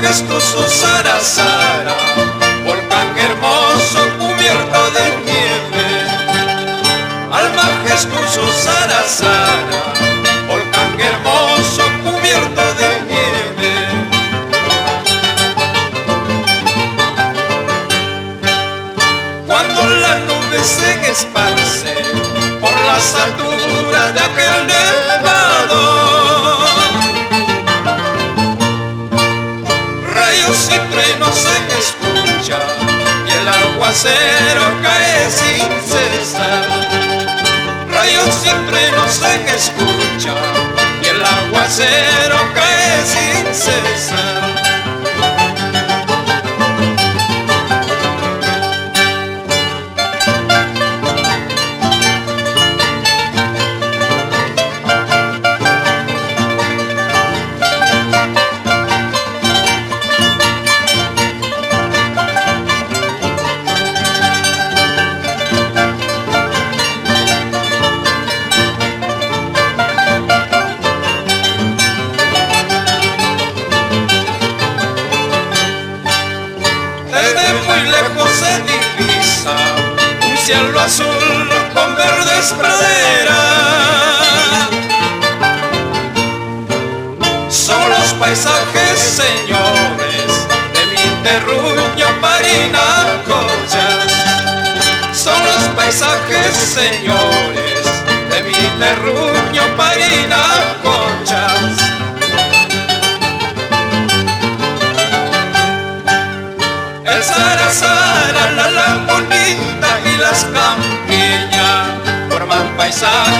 majestuoso Sara Sara, volcán hermoso cubierto de nieve. Al majestuoso Sara Sara, volcán hermoso cubierto de nieve. Cuando la nube se esparce por las alturas de aquel nevado, rayos y truenos se escucha y el aguacero cae sin cesar. Rayos y truenos se escucha y el aguacero cae sin cesar. Se divisa un cielo azul con verdes praderas. Son los paisajes, señores, de mi terruño Parinacochas. Son los paisajes, señores, de mi terruño Parinacochas. El Sara Sara, la lagunita y las campiñas forman paisajes